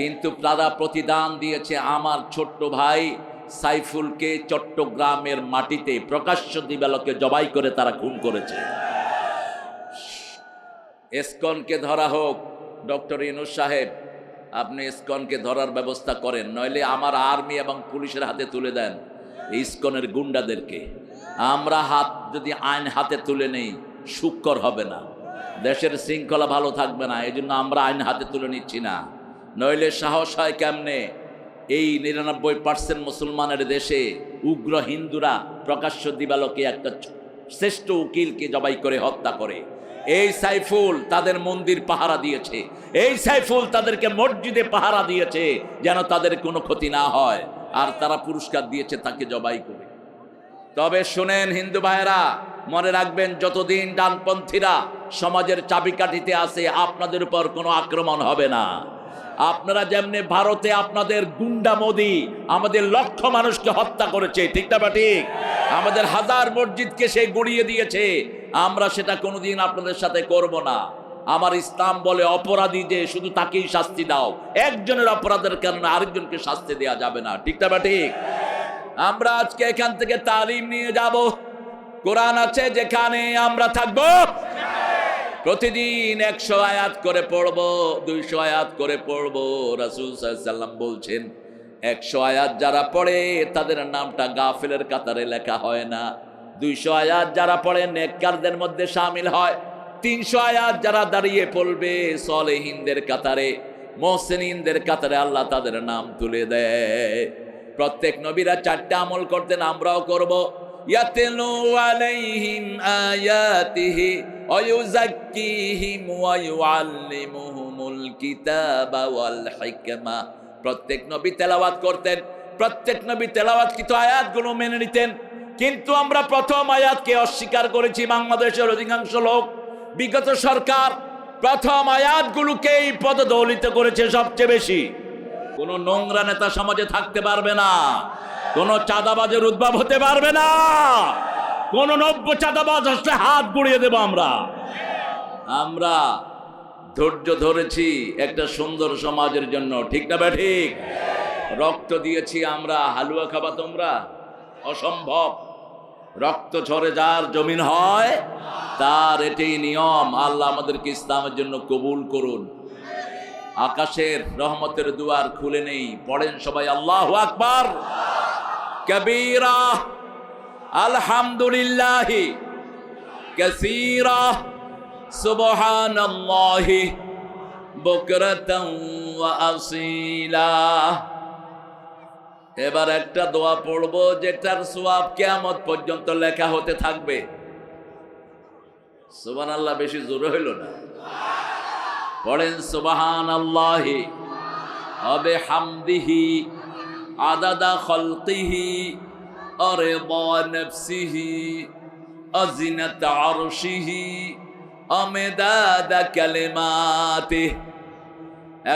কিন্তু তারা প্রতিদান দিয়েছে আমার ছোট্ট ভাই সাইফুলকে চট্টগ্রামের মাটিতে প্রকাশ্য দিবালোকে জবাই করে তারা খুন করেছে। ইসকনকে ধরা হোক। ডক্টর ইউনূস সাহেব, আপনি ইসকনকে ধরার ব্যবস্থা করেন, নইলে আমার আর্মি এবং পুলিশের হাতে তুলে দেন ইসকনের গুন্ডাদেরকে। আমরা যদি আইন হাতে তুলে নেই, সুক্কর হবে না, দেশের শৃঙ্খলা ভালো থাকবে না। এই জন্য আমরা আইন হাতে তুলে নিচ্ছি না, নইলে সাহস হয় কেমনে এই 99% মুসলমানের দেশে উগ্র হিন্দুরা প্রকাশ্য দিবালোকে একটা শ্রেষ্ঠ উকিলকে জবাই করে হত্যা করে। এই সাইফুল তাদের মন্দির পাহারা দিয়েছে, এই সাইফুল তাদেরকে মসজিদে পাহারা দিয়েছে যেন তাদের কোনো ক্ষতি না হয়, আর তারা পুরস্কার দিয়েছে তাকে জবাই করে। তবে শুনেন হিন্দু ভাইয়েরা, মনে রাখবেন যতদিন ডানপন্থীরা সমাজের চাবিকাঠিতে আছে আপনাদের উপর কোনো আক্রমণ হবে না। আপনারা যেমনি ভারতে আপনাদের গুন্ডা মোদি আমাদের লক্ষ মানুষকে হত্যা করেছে, ঠিক না বা ঠিক? আমাদের হাজার মসজিদকে সে গুড়িয়ে দিয়েছে, আমরা সেটা কোনোদিন আপনাদের সাথে করব না। আমার ইসলাম বলে অপরাধী যে শুধু তাকেই শাস্তি দাও, একজনের অপরাধের কারণে আরেকজনকে শাস্তি দেওয়া যাবে না, ঠিক না বা ঠিক? আমরা আজকে এখান থেকে তালিম নিয়ে যাব। কোরআন আছে যেখানে আমরা থাকবো, প্রতিদিন 100 আয়াত করে পড়বো, 200 আয়াত করে পড়বো। রাসূল সাল্লাল্লাহু আলাইহি ওয়াসাল্লাম বলছেন 100 আয়াত যারা পড়ে তাদের নামটা গাফিলের কাতারে লেখা হয় না, 200 আয়াত যারা পড়ে নেককারদের মধ্যে শামিল হয়, 300 আয়াত যারা দাঁড়িয়ে পড়বে সলেহিনদের কাতারে, মুহসিনিনদের কাতারে আল্লাহ তাদের নাম তুলে দেয়। প্রত্যেক নবীরা 4টা আমল করতেন, আমরাও করব। ইয়াতলু আলাইহিম আয়াতিহি ওয়া ইউযাক্কিহিম ওয়া ইউআল্লিমুহুমুল কিতাবা ওয়াল হিকমা। প্রত্যেক নবী তেলাওয়াত করতেন, প্রত্যেক নবী তেলাওয়াতকৃত আয়াতগুলো মেনে নিতেন। কিন্তু আমরা প্রথম আয়াতকে অস্বীকার করেছি। বাংলাদেশের অধিকাংশ লোক, বিগত সরকার প্রথম আয়াতগুলোকেই পদদলিত করেছে সবচেয়ে বেশি। কোনো নোংরা নেতা সমাজে থাকতে পারবে না, কোনো চাঁদাবাজের উদ্ভব হতে পারবে না, কোনো নব্য চাঁদাবাজ আসলে হাত গুড়িয়ে দেব। আমরা ধৈর্য ধরেছি একটা সুন্দর সমাজের জন্য, ঠিক না বা ঠিক? রক্ত দিয়েছি আমরা, হালুয়া খাবা তোমরা? অসম্ভব। রক্ত ঝরে যার জমিন হয় তার এটাই নিয়ম। আল্লাহ আমাদেরকে ইসলামের জন্য কবুল করুন। আকাশের রহমতের দুয়ার খুলে নেই, পড়েন সবাই আল্লাহু আকবার কবীরা, আলহামদুলিল্লাহি কাসীরা, সুবহানাল্লাহি বুকরাতান ওয়া আসীলা। এবার একটা দোয়া পড়বো যেটার সওয়াব কিয়ামত পর্যন্ত লেখা হতে থাকবে। সুবহানাল্লাহ বেশি জোরে হইল না? পড়েন সুবহানাল্লাহি ওয়া বিহামদিহি আদাদা খালকিহি ওয়া রিদা নাফসিহি ওয়া জিনাতা আরশিহি ওয়া মিদাদা কালিমাতিহি।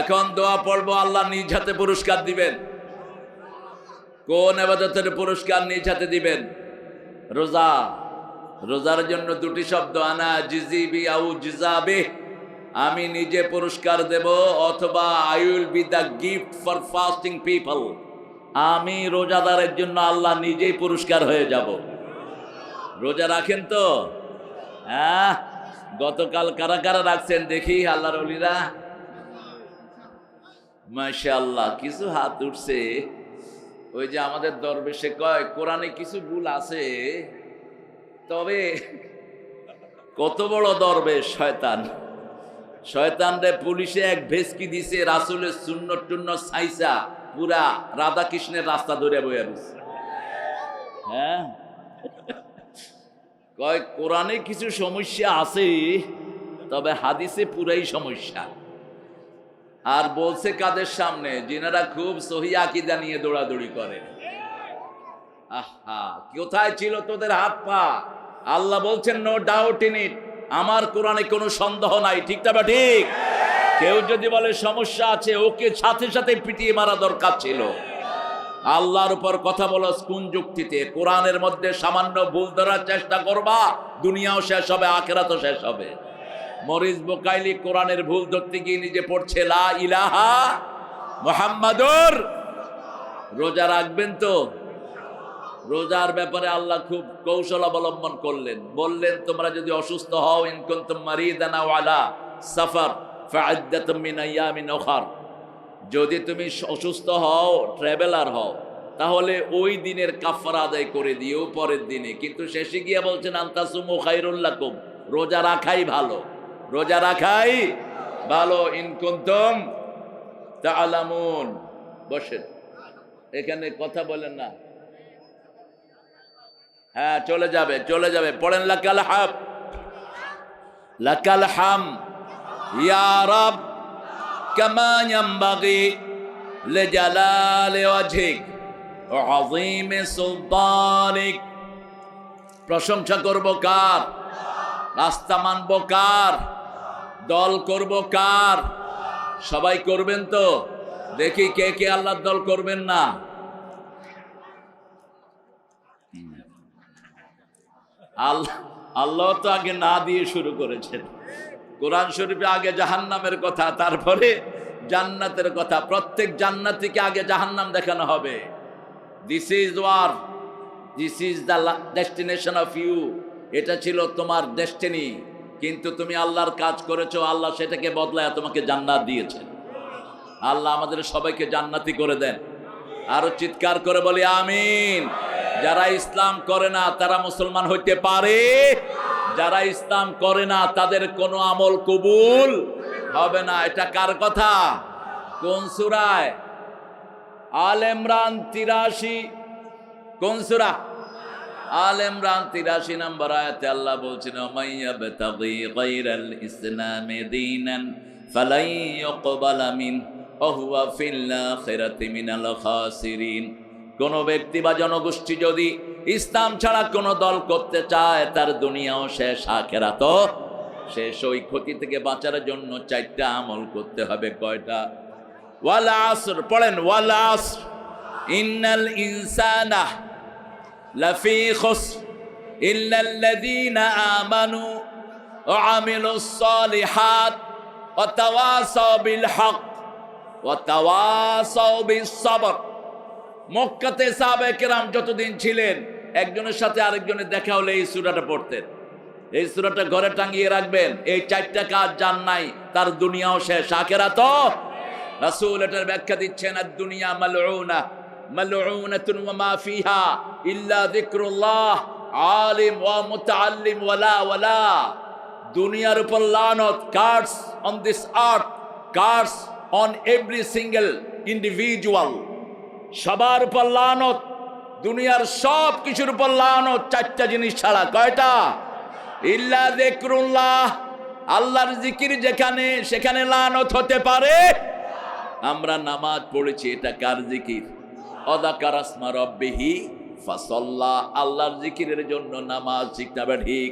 এখন দোয়া পড়বো, আল্লাহ নিজ হাতে পুরস্কার দিবেন। কোন ইবাদতের পুরস্কার নিজ হাতে দিবেন? রোজা। রোজার জন্য দুটি শব্দ, আনা জিজিবি আউ জিজাবে, আমি নিজে পুরস্কার দেব, অথবা I will be the gift for fasting people, আমি রোজাদারের জন্য আল্লাহ নিজেই পুরস্কার হয়ে যাব। রোজা রাখেন তো? হ্যাঁ, গতকাল কারা কারা রাখছেন দেখি আল্লাহর ওলিরা? মাশাআল্লাহ, কিছু হাত উঠছে। ওই যে আমাদের দরবেশে কয় কোরআনে কিছু ভুল আছে, তবে কত বড় দরবেশ শয়তান! শয়তান রে পুলিশে এক ভেসকি দিছে, রাসূলের সুন্নত টুন্নত ছাইসা পুরা রাধা কৃষ্ণের রাস্তা ধরে বইয়া দিছে। হ্যাঁ, কয় কোরআনে কিছু সমস্যা আছে, তবে হাদিসে পুরাই সমস্যা। আর বলছে কাদের সামনে? যিনারা খুব সহি আকীদা নিয়ে দৌড়াদৌড়ি করে। আহা, কোথায় ছিল তোদের হাত পা? আল্লাহ বলছেন নো ডাউট ইন ইট, আমার কোরআনে কোনো সন্দেহ নাই, ঠিক না? ঠিক। কেউ যদি বলে সমস্যা আছে, ওকে সাথে সাথে পিটিয়ে মারা দরকার ছিল। আল্লাহর উপর কথা বলো কোন যুক্তিতে? কোরআনের মধ্যে সামান্য ভুল ধরার চেষ্টা করবা, দুনিয়াও শেষ হবে, আখিরাতও শেষ হবে। মরিস বুকাইলি কোরআনের ভুল ধরতে গিয়ে নিজে পড়ছে লা ইলাহা, মুহাম্মাদুর। রোজা রাখবেন তো? রোজার ব্যাপারে আল্লাহ খুব কৌশল অবলম্বন করলেন, বললেন তোমরা যদি অসুস্থ হও, ইন কুনতুম মারিদান আও আলা সাফার ফাইদ্দাতুম মিন আইয়ামিন উখর, যদি তুমি অসুস্থ হও, ট্রাভেলার হও, তাহলে ওই দিনের কাফারা আদায় করে দিও পরের দিনে। কিন্তু শেষে গিয়ে বলছেন আনতাসুমু খায়রুল লাকুম, রোজা রাখাই ভালো, রোজা রাখাই ভালো। ইন কুনতুম তা'লামুন। বসেন, এখানে কথা বলেন না। হ্যাঁ, চলে যাবে, চলে যাবে। পড়েন লাকাল হাম, লাকাল হাম ইয়া রাব কামা ইয়ানবাগি লিজালালি ওয়াজহিক ওয়া আযীমি সুলতানিক। প্রশংসা করব কার? রাস্তা মানব কার? দল করব কার? সবাই করবেন তো? দেখি কে কে আল্লাহর দল করবেন না। আল্লাহ তো আগে না দিয়ে শুরু করেছেন। কোরআন শরীফে আগে জাহান্নামের কথা, তারপরে জান্নাতের কথা। প্রত্যেক জান্নাতীকে আগে জাহান্নাম দেখানো হবে। This is war, this is the destination of you. এটা ছিল তোমার ডেস্টিনি, কিন্তু তুমি আল্লাহর কাজ করেছো, আল্লাহ সেটাকে বদলায় তোমাকে জান্নাত দিয়েছেন। আল্লাহ আমাদের সবাইকে জান্নাতি করে দেন। আরো চিৎকার করে বলি আমিন। যারা ইসলাম করে না তারা মুসলমান হইতে পারে? যারা ইসলাম করে না তাদের কোনো আমল কবুল হবে না। এটা কার কথা? কোন সূরায়? আল ইমরান 83। কোন সূরা? আল ইমরান 83 নম্বর আয়াতে আল্লাহ বলছেন, মাইয়াবতাগি গায়রাল ইসলামি দীনান ফালাই ইউকবালা মিন ওয়া হুয়া ফিল আখিরাতি মিনাল খাসিরিন। কোন ব্যক্তি বা জনগোষ্ঠী যদি ইসলাম ছাড়া কোন দল করতে চায়, তার দুনিয়াও শেষ, আখিরাতও শেষ। ওই ক্ষতি থেকে বাঁচার জন্য 4টা আমল করতে হবে। কয়টা? ওয়াল আসর। পড়েন ওয়াল আসর ইন্নাল ইনসানা লাফি খুসর ইল্লাল্লাযীনা আমানু ওয়া আমিলুস সালিহাত ওয়া তাওয়াসাউ বিল হক ওয়া তাওয়াসাউ বিস সবর। মক্কাতে সাহাবায়ে কেরাম যতদিন ছিলেন, একজনের সাথে আরেকজনের দেখা হলে এই সূরাটা পড়তেন। এই সূরাটা ঘরে টাঙিয়ে রাখবেন। এই 4টা কাজ যার নাই, তার দুনিয়াও শেষ, আখিরাতও। রাসূল এটার ব্যাখ্যা দিচ্ছেন, আদ-দুনিয়া মালউনা মালউনাতুন ওয়া মা ফিহা ইল্লা যিকরুল্লাহ আলিম ওয়া মুতাআল্লিম ওয়ালা ওয়ালা। দুনিয়ার উপর লানত, curse on this earth, curse on every single individual. সবার উপর লানত, দুনিয়ার সব কিছুর উপর লানত, 4টা জিনিস ছাড়া। কয়টা? ইল্লা যিকরুল্লাহ, আল্লাহর জিকির যেখানে, সেখানে লানত হতে পারে। আমরা নামাজ পড়েছি, এটা কার জিকির? অযাকারা ইসমা রাব্বিহি ফাসাল্লা, আল্লাহর জিকিরের জন্য নামাজ শিখতে হবে। ঠিক।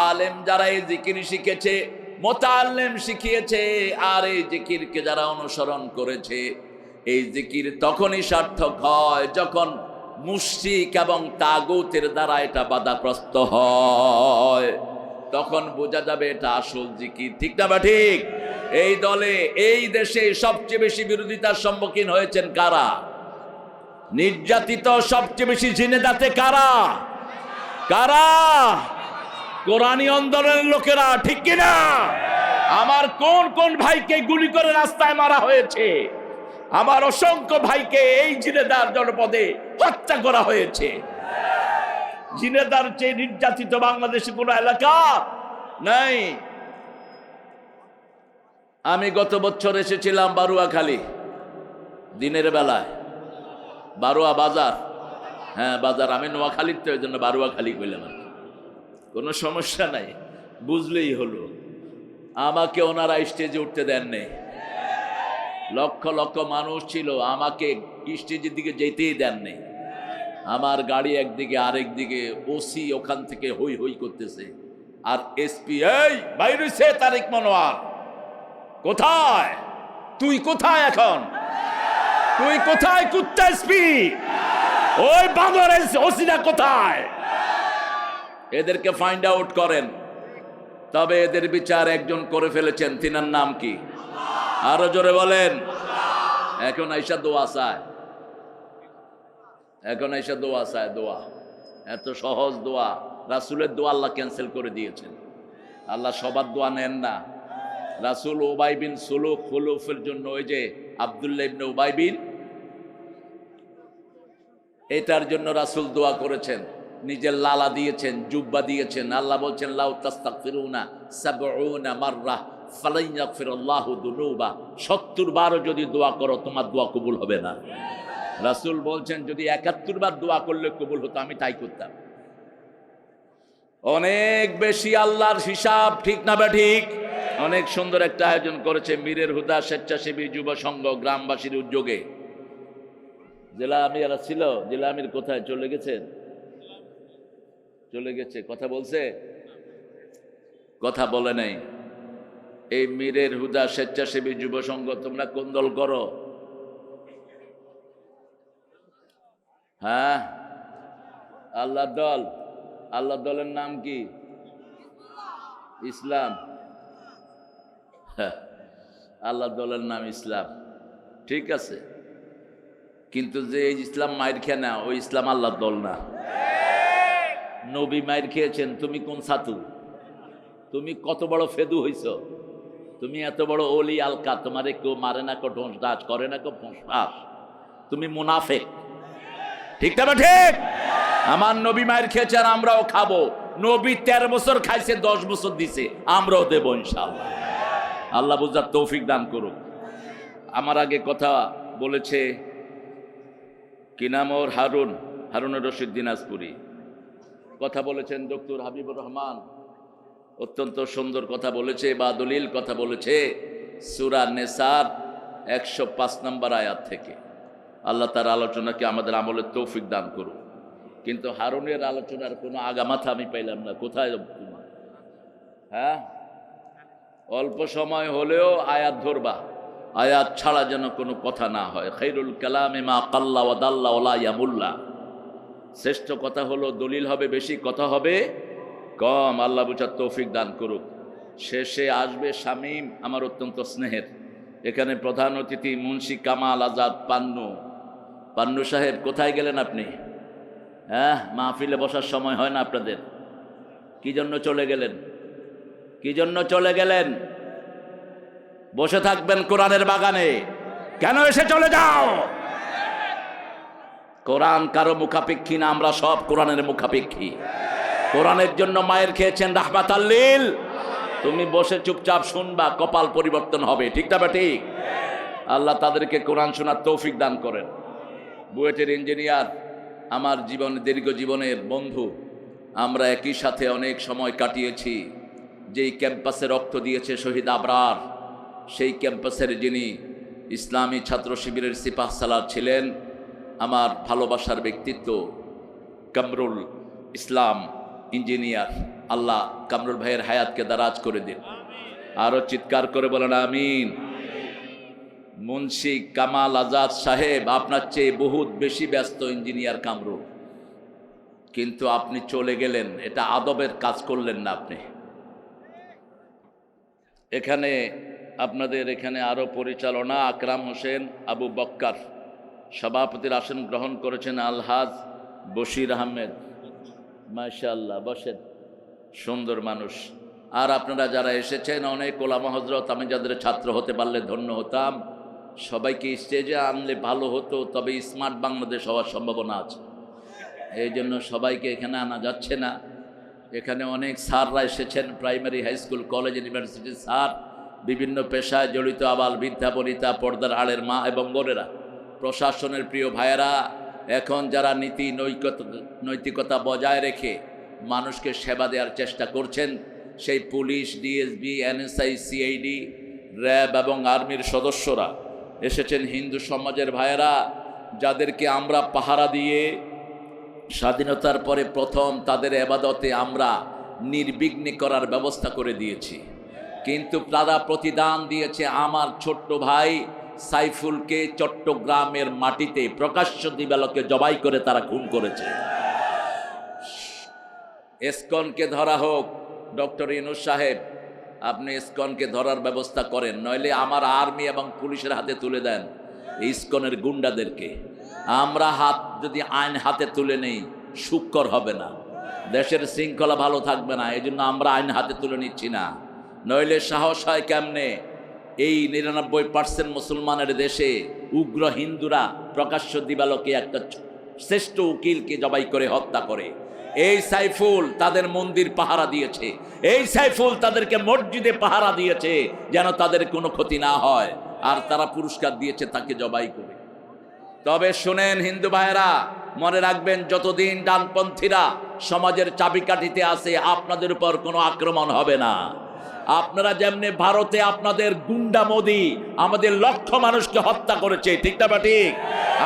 আলেম যারা এই জিকির শিখেছে, মুতাআল্লিম শিখিয়েছে, আর এই জিকিরকে যারা অনুসরণ করেছে, এই জিকির তখনই সার্থক হয় যখন মুশরিক এবং তাগুতের দ্বারা এটা বাধাগ্রস্ত হয়। তখন বোঝা যাবে এটা আসল জিকির। ঠিক না বা ঠিক? এই দলে, এই দেশে সবচেয়ে বেশি বিরোধিতার সম্মুখীন হয়েছেন কারা? নির্যাতিত সবচেয়ে বেশি জিনেদাতে কারা? কারা? কোরআনী আন্দোলনের লোকেরা। ঠিক কিনা? আমার কোন কোন ভাইকে গুলি করে রাস্তায় মারা হয়েছে, আমার অসংখ্য ভাইকে এই জিনেদার জনপদে হত্যা করা হয়েছে। জিনেদার চেয়ে নির্যাতিত বাংলাদেশে কোন এলাকা নাই। আমি গত বছর এসেছিলাম বারুয়াখালী, দিনের বেলায়। বারুয়া বাজার, হ্যাঁ বাজার। আমি নোয়াখালীর তো, ওই জন্য বারুয়াখালী কইলাম। কোনো সমস্যা নাই, বুঝলেই হলো। আমাকে ওনারা স্টেজে উঠতে দেন নেই। লক্ষ লক্ষ মানুষ ছিল, আমাকে স্টেজের দিকে যেতেই দেন নেই। আমার গাড়ি একদিকে, আরেক দিকে ওসি ওখান থেকে হই হই করতেছে, আর এসপি এই বাইরে সে তারেক মনোয়ার কোথায়? তুই কোথায় এখন? তুই কোথায় কুত্তা এসপি? ওই বাংলার ওসিরা কোথায়? এদেরকে ফাইন্ড আউট করেন। তবে এদের বিচার একজন করে ফেলেছেন, তিনার নাম কি? আরো জোরে বলেন। এখন আইসা দোয়া চায়, এখন আইসা দোয়া চায়। দোয়া এত সহজ দোয়া, রাসূলের দোয়া আল্লাহ ক্যান্সেল করে দিয়েছেন। আল্লাহ সবার দোয়া নেন না। রাসূল উবাই বিন সুলুক খুলুফের জন্য ওই যে আব্দুল্লাহ ইবনে উবাই বিন, এটার জন্য রাসূল দোয়া করেছেন, নিজের লালা দিয়েছেন, জুব্বা দিয়েছেন। আল্লাহ বলছেন লাউ তাস্তাগফিরুনা ৭০ মাররা ফালান ইয়াগফিরাল্লাহু যুনুবা, ৭০ বারও যদি দোয়া করো তোমার দোয়া কবুল হবে না। রাসূল বলছেন যদি ৭১ বার দোয়া করলে কবুল হতো আমি তাই করতাম। অনেক বেশি আল্লাহর হিসাব, ঠিক না বা ঠিক? অনেক সুন্দর একটা আয়োজন করেছে মীরের হুদা স্বেচ্ছাসেবী যুব সংঘ গ্রামবাসীর উদ্যোগে। জেলা আমিরা ছিল, জেলা আমির কোথায় চলে গেছেন? চলে গেছে, কথা বলছে? কথা বলে নাই। এই মীরের হুদা স্বেচ্ছাসেবী যুব সংঘ তোমরা কোন দল করো? হ্যাঁ, আল্লাহ দল। আল্লাহ দলের নাম কি? ইসলাম। হ্যাঁ, আল্লাহ দলের নাম ইসলাম, ঠিক আছে। কিন্তু যে ইসলাম মায়ের খেয়ে না, ওই ইসলাম আল্লাহর দল না। নবী মায়ের খেয়েছেন, তুমি কোন ছাতু? তুমি কত বড় ফেদু হইছ? তুমি এত বড় অলি আলকা, তোমারে কেউ মারে না, কেউ ঢোঁস ডাচ করে না, কেউ ফোঁস। তুমি মুনাফেক, ঠিক না ঠিক? আমার নবী মায়ের খেয়েছে আর আমরাও খাবো। নবী 13 বছর খাইছে, 10 বছর দিছে, আমরাও দেবো ইনশাআল্লাহ। আল্লাহ বুঝার তৌফিক দান করুক। আমার আগে কথা বলেছে কি নাম ওর, হারুনুর রশিদ দিনাজপুরি। কথা বলেছেন ডক্টর হাবিবুর রহমান, অত্যন্ত সুন্দর কথা বলেছে, বা দলিল কথা বলেছে সূরা নেসার 105 নম্বর আয়াত থেকে। আল্লাহ তার আলোচনাকে আমাদের আমলের তৌফিক দান করুক। কিন্তু হারুনের আলোচনার কোনো আগামাথা আমি পাইলাম না। কোথায় তোমার? হ্যাঁ, অল্প সময় হলেও আয়াত ধরবা, আয়াত ছাড়া যেন কোনো কথা না হয়। খাইরুল কালামে মা কাল্লা ওয়া দাল্লা ওয়া লা ইয়ামুল্লা। শ্রেষ্ঠ কথা হলো দলিল হবে বেশি, কথা হবে কম। আল্লাহ বুঝার তৌফিক দান করুক। শেষে আসবে শামীম, আমার অত্যন্ত স্নেহের। এখানে প্রধান অতিথি মুন্সি কামাল আজাদ পান্নু সাহেব। কোথায় গেলেন আপনি? হ্যাঁ, মাহফিলে বসার সময় হয় না আপনাদের? কি জন্য চলে গেলেন? কি জন্য চলে গেলেন? বসে থাকবেন কোরআনের বাগানে, কেন এসে চলে যাও? কোরআন কারো মুখাপেক্ষী না, আমরা সব কোরআনের মুখাপেক্ষী। কোরআনের জন্য মায়ের খেয়েছেন রাহমাতাল লিল। তুমি বসে চুপচাপ শুনবা, কপাল পরিবর্তন হবে, ঠিক না ঠিক? আল্লাহ তাদেরকে কোরআন শোনার তৌফিক দান করেন। বুয়েটের ইঞ্জিনিয়ার, আমার দীর্ঘ জীবনের বন্ধু। আমরা একই সাথে অনেক সময় কাটিয়েছি। যেই ক্যাম্পাসে রক্ত দিয়েছে শহীদ আবরার, সেই ক্যাম্পাসের যিনি ইসলামী ছাত্র শিবিরের সিপাহ সালার ছিলেন, আমার ভালোবাসার ব্যক্তিত্ব কামরুল ইসলাম ইঞ্জিনিয়ার। আল্লাহ কামরুল ভাইয়ের হায়াতকে দারাজ করে দিন। আরো চিৎকার করে বলেন আমিন। মুন্সি কামাল আজাদ সাহেব আপনার চেয়ে বহুত বেশি ব্যস্ত ইঞ্জিনিয়ার কামরুল, কিন্তু আপনি চলে গেলেন, এটা আদবের কাজ করলেন না আপনি। এখানে আপনাদের এখানে আরো পরিচালনা আকরাম হোসেন আবু বক্কর, সভাপতির আসন গ্রহণ করেছেন আলহাজ বশির আহমেদ। মাশাআল্লাহ, বসেন, সুন্দর মানুষ। আর আপনারা যারা এসেছেন, অনেক ওলামা হযরত, আমি যাদের ছাত্র হতে পারলে ধন্য হতাম। সবাইকে স্টেজে আনলে ভালো হতো, তবে স্মার্ট বাংলাদেশ হওয়ার সম্ভাবনা আছে, এই জন্য সবাইকে এখানে আনা যাচ্ছে না। এখানে অনেক স্যাররা এসেছেন, প্রাইমারি, হাই স্কুল, কলেজ, ইউনিভার্সিটির স্যার, বিভিন্ন পেশায় জড়িত আবাল বৃদ্ধা বনিতা, পর্দার আড়ের মা এবং বোনেরা, প্রশাসনের প্রিয় ভাইয়েরা, এখন যারা নৈতিকতা বজায় রেখে মানুষকে সেবা দেওয়ার চেষ্টা করছেন, সেই police, DSB, NSI, CID, RAB এবং আর্মির সদস্যরা এসেছেন। হিন্দু সমাজের ভাইয়েরা, যাদেরকে আমরা পাহারা দিয়ে স্বাধীনতার পরে প্রথম তাদের ইবাদতে আমরা নির্বিঘ্নে করার ব্যবস্থা করে দিয়েছি, কিন্তু তারা প্রতিদান দিয়েছে। আমার ছোট্ট ভাই সাইফুলকে চট্টগ্রামের মাটিতে প্রকাশ্য দিবালোকে জবাই করে তারা খুন করেছে। ইসকনকে ধরা হোক। ডক্টর ইউনূস সাহেব, আপনি ইসকনকে ধরার ব্যবস্থা করেন, নইলে আমার আর্মি এবং পুলিশের হাতে তুলে দেন। ইসকনের গুন্ডাদেরকে। আমরা হাত যদি আইন হাতে তুলে নেই সুক্কর হবে না, দেশের শৃঙ্খলা ভালো থাকবে না। এই জন্য আমরা আইন হাতে তুলে নিচ্ছি না, নইলে সাহস হয় কেমনে? এই 99% মুসলমানের দেশে উগ্র হিন্দুরা প্রকাশ্য দিবালোকে একটা শ্রেষ্ঠ উকিলকে জবাই করে হত্যা করে। এই সাইফুল তাদের মন্দির পাহারা দিয়েছে, এই সাইফুল তাদেরকে মসজিদে পাহারা দিয়েছে যেন তাদের কোনো ক্ষতি না হয়, আর তারা পুরস্কার দিয়েছে তাকে জবাই করে। তবে শুনেন হিন্দু ভাইয়েরা, মনে রাখবেন যতদিন ডানপন্থীরা সমাজের চাবিকাঠিতে আছে আপনাদের উপর কোনো আক্রমণ হবে না। আপনারা যেমনি ভারতে আপনাদের গুন্ডা মোদি আমাদের লক্ষ মানুষকে হত্যা করেছে, ঠিক না ঠিক?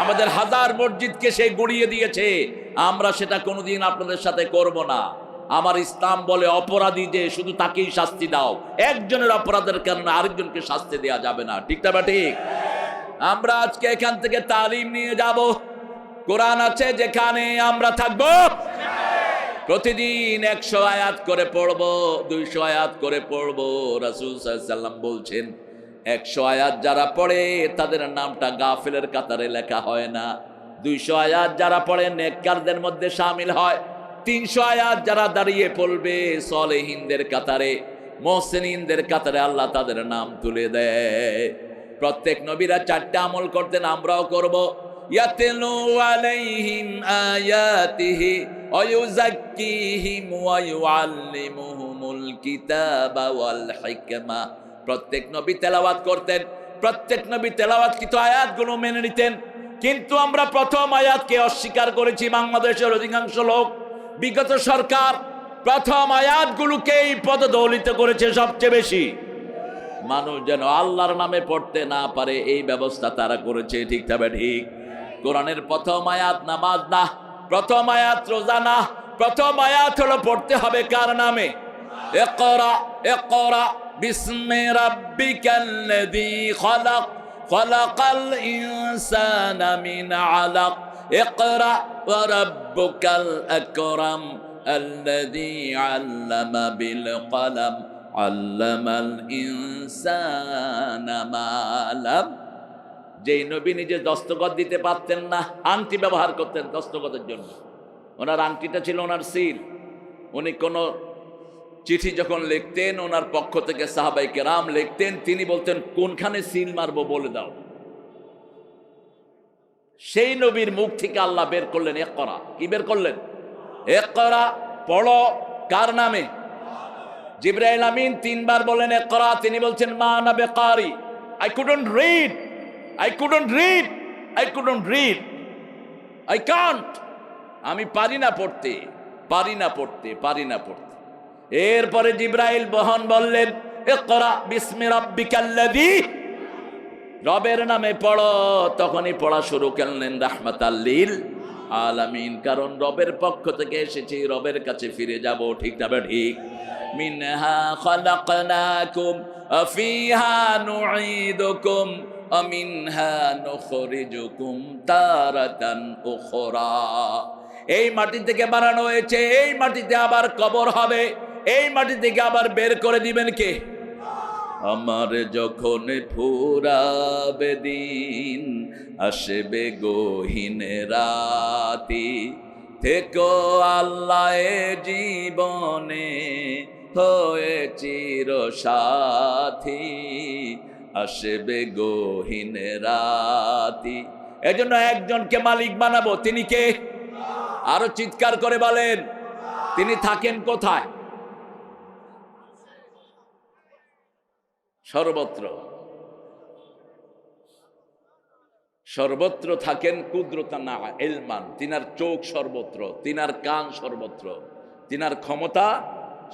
আমাদের হাজার মসজিদকে সে গুড়িয়ে দিয়েছে, আমরা সেটা কোনোদিন আপনাদের সাথে করব না। আমার ইসলাম বলে অপরাধী যে শুধু তাকেই শাস্তি দাও, একজনের অপরাধের কারণে আরেকজনকে শাস্তি দেওয়া যাবে না, ঠিক না ঠিক? আমরা আজকে এখান থেকে তালিম নিয়ে যাব। কোরআন আছে যেখানে আমরা থাকব, প্রতিদিন 100 আয়াত করে পড়বো, 200 আয়াত করে পড়বো। রাসূল সাল্লাল্লাহু আলাইহি ওয়াসাল্লাম বলছেন 100 আয়াত যারা পড়ে তাদের নামটা গাফেলের কাতারে লেখা হয় না, 200 আয়াত যারা পড়ে নেককারদের মধ্যে শামিল হয়, 300 আয়াত যারা দাঁড়িয়ে পড়বে সলেহিনদের কাতারে, মুহসিনিনদের কাতারে আল্লাহ তাদের নাম তুলে দেয়। প্রত্যেক নবীরা 4টা আমল করতেন, আমরাও করব। ইয়াতলু আলাইহিম আয়াতিহি ওয়া ইউযাক্কিহিম ওয়া ইউআল্লিমুহুমুল কিতাবা ওয়াল হিকমা। প্রত্যেক নবী তেলাওয়াত করতেন, প্রত্যেক নবী তেলাওয়াতকৃত আয়াতগুলো মেনে নিতেন। কিন্তু আমরা প্রথম আয়াতকে অস্বীকার করেছি। বাংলাদেশের অধিকাংশ লোক, বিগত সরকার প্রথম আয়াতগুলোকেই পদদলিত করেছে সবচেয়ে বেশি। মানুষ যেন আল্লাহর নামে পড়তে না পারে এই ব্যবস্থা তারা করেছে, ঠিক তবে ঠিক? কোরআনের প্রথম আয়াত নামাজ না, প্রথম আয়াত রোজা না, প্রথম আয়াত হলো পড়তে হবে কার নামে? ইকরা ইকরা বিসমি রাব্বিকাল্লাযী খালাক খালাকাল ইনসানা মিন আলাক ইকরা ওয়া রাব্বুকাল আকরাম আল্লাযী আল্লামা বিল কলম আল্লামাল ইনসানা মা লাম। যেই নবী নিজে দস্তখত দিতে পারতেন না, আংটি ব্যবহার করতেন দস্তখতের জন্য। ওনার আংটিটা ছিল ওনার সিল। উনি কোনো চিঠি যখন লিখতেন, ওনার পক্ষ থেকে সাহাবাই কেরাম লিখতেন, তিনি বলতেন কোনখানে সিল মারবো বলে দাও। সেই নবীর মুখ থেকে আল্লাহ বের করলেন ইকরা। কি বের করলেন? ইকরা, পড়ো। কার নামে? জিবরাইল আমিন 3 বার বলেন ইকরা। তিনি বলছেন মা আনা বিকারি, I couldn't read, I couldn't read, I couldn't read, I can't, আমি পারি না পড়তে, পারি না পড়তে, পারি না পড়তে। এরপরে জিবরাইল বহন বললেন ইকরা বিসমি রাব্বিকাল্লাযী, রবের নামে পড়ো। তখনই পড়া শুরু করলেন রাহমাতাল লিল আলামিন, কারণ রবের পক্ষ থেকে এসেছি, রবের কাছে ফিরে যাব, ঠিক না ঠিক? মিনহা খালাকনাকুম ওয়া ফিহা নুঈদুকুম ওয়া মিনহা নুখরিজুকুম তারাতান উখরা। এই মাটি থেকে বানানো হয়েছে, এই মাটিতে আবার কবর হবে, এই মাটি থেকে আবার বের করে দিবেন কে? আমার যখন ফুরাবে দিন আসবে গহীন রাতি, থেকো আল্লাহ জীবনে হয়ে চির সাথী, আসবে গহীন রাতি। এজন্য একজনকে মালিক বানাবো, তিনি কে? আরো চিৎকার করে বলেন, তিনি থাকেন কোথায়? সর্বত্র, সর্বত্র থাকেন কুদরতানা ইলমান। তিনার চোখ সর্বত্র, তিনার কান সর্বত্র, তিনার ক্ষমতা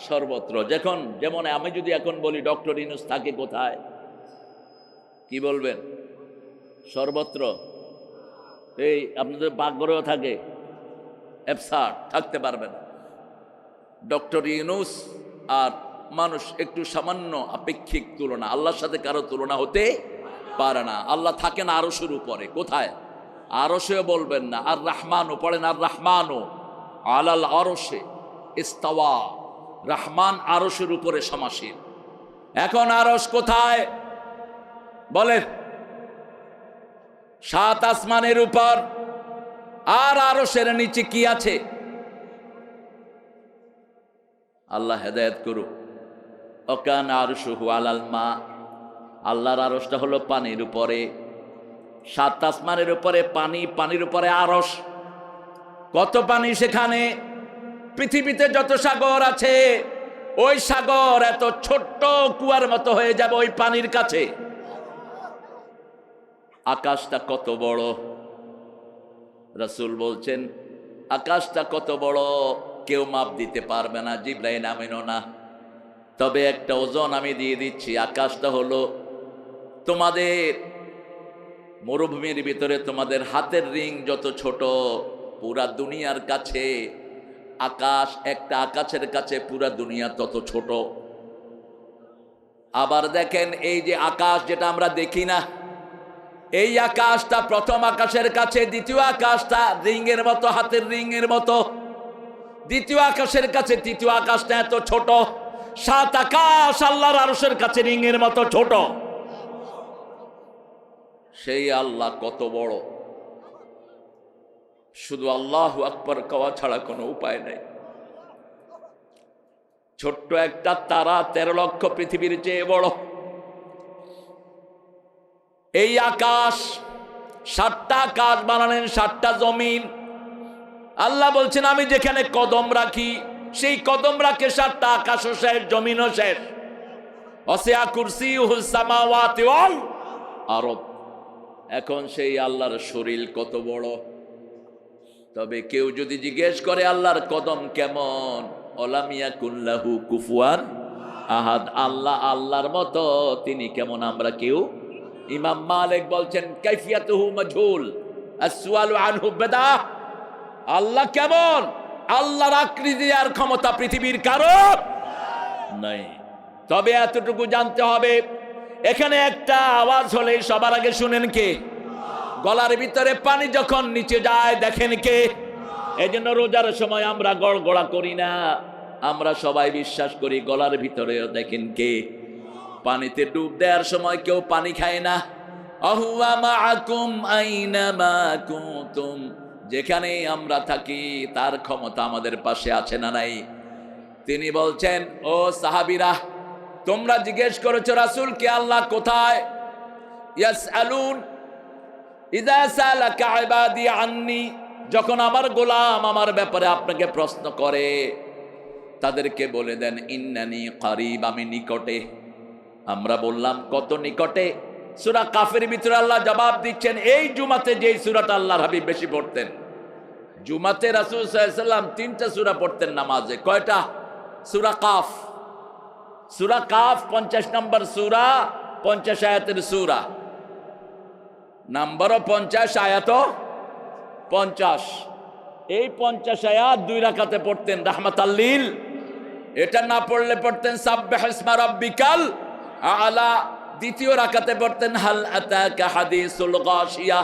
সর্বত্র। যেমন আমি যদি এখন বলি ডক্টর ইউনূস থাকে কোথায়, কি বলবেন? সর্বত্র। এই আপনাদের পাকঘরেও থাকে, অ্যাবসার্ড, থাকতে পারবেন। ডক্টর ইউনূস আর মানুষ একটু সামান্য আপেক্ষিক তুলনা, আল্লাহর সাথে কারো তুলনা হতে পারে না। আল্লাহ থাকেন আরশের উপরে। কোথায়? আরশেও বলবেন না, আর রহমানও পড়েন, আর রহমানও আলাল আরশে ইস্তাওয়া, রহমান আরশের উপরে সমাসীন। এখন আরশ কোথায় বলেন? সাত আসমানের উপর আর আরশের নিচে কি আছে? আল্লাহ হেদায়েত করুক। ওকান আরশুহু আলাল মা, আল্লাহর আরশটা হলো পানির উপরে। সাত আসমানের উপরে পানি, পানির উপরে আরশ। কত পানি সেখানে! পৃথিবীতে যত সাগর আছে, ওই সাগর এত ছোট্ট কুয়ার মতো হয়ে যাবে ওই পানির কাছে। আকাশটা কত বড়! রাসূল বলছেন আকাশটা কত বড় কেউ মাপ দিতে পারবে না, জিবরাইল আমিনও না। তবে একটা ওজন আমি দিয়ে দিচ্ছি, আকাশটা হলো তোমাদের মরুভূমির ভিতরে তোমাদের হাতের রিং যত ছোট, পুরা দুনিয়ার কাছে আকাশ, একটা আকাশের কাছে পুরা দুনিয়া তত ছোট। আবার দেখেন এই যে আকাশ যেটা আমরা দেখি না, এই আকাশটা প্রথম আকাশের কাছে দ্বিতীয় আকাশটা রিংয়ের মতো, হাতের রিংয়ের মতো। দ্বিতীয় আকাশের কাছে তৃতীয় আকাশটা এত ছোট। সাত আকাশ আল্লাহর আরশের কাছে রিংয়ের মতো ছোট। সেই আল্লাহ কত বড়! শুধু আল্লাহু আকবার কওয়া ছাড়া কোনো উপায় নাই। ছোট্ট একটা তারা 13 লক্ষ পৃথিবীর চেয়ে বড়। এই আকাশ, 7টা আকাশ বানালেন, 7টা জমিন। আল্লাহ বলছেন আমি যেখানে কদম রাখি, সেই কদম রাখে 7টা আকাশও শেষ, জমিনও শেষ। ওয়াসিআ কুরসিয়ুহুস সামাওয়াতি ওয়াল আরদ। এখন সেই আল্লাহর শরীর কত বড়! তবে কেউ যদি জিজ্ঞেস করে আল্লাহর কদম কেমন, ওয়ালাম ইয়াকুন লাহু কুফুয়ান আহাদ, আল্লাহ আল্লাহর মতো তিনি কেমন আমরা কেউ। ইমাম মালিক বলছেন কাইফিয়াতুহু মাজহুল, আসওয়ালু আনহু বিদআ। আল্লাহ কেমন, আল্লাহর আকৃতি আর ক্ষমতা পৃথিবীর কারো নাই। তবে এতটুকু জানতে হবে, এখানে একটা আওয়াজ হলে সবার আগে শুনেন কে? গলার ভিতরে পানি যখন নিচে যায় দেখেন কে? এই জন্য রোজার সময় আমরা গড়গড়া করি না, আমরা সবাই বিশ্বাস করি গলার ভিতরে দেখেন কে? পানিতে ডুব দেওয়ার সময় কেউ পানি খায় না। আহুয়া মাআকুম আইনামা কুনতুম, যেখানে আমরা থাকি তার ক্ষমতা আমাদের পাশে আছে না নাই? তিনি বলছেন ও সাহাবীরা, তোমরা জিজ্ঞেস করেছো রাসূলকে আল্লাহ কোথায়? ইয়াসআলুন ইযা সালাকা ইবাদি আন্নি, যখন আমার গোলাম আমার ব্যাপারে আপনাকে প্রশ্ন করে তাদেরকে বলে দেন ইন্নানি কারীব, আমি নিকটে। আমরা বললাম কত নিকটে? সূরা কাফের ভিতরে আল্লাহ জবাব দিচ্ছেন, এই জুমাতে যেই সূরাটা আল্লাহর হাবিব বেশি পড়তেন। জুমাতে রাসূল সাল্লাল্লাহু আলাইহি ওয়াসাল্লাম 3টা সূরা পড়তেন নামাজে। কয়টা? সূরা কাফ। সূরা কাফ 50 নম্বর সূরা, 50 আয়াতের সূরা, নাম্বারও 50, আয়াতও 50। এই 50 আয়াত 2 রাকাতে পড়তেন রাহমাতাল লিল। এটা না পড়লে পড়তেন সাব্বিহ ইসমা রাব্বিকাল আলা। দ্বিতীয় রাকাতে পড়তেন হাল আতাকা হাদিসুল গাশিয়া।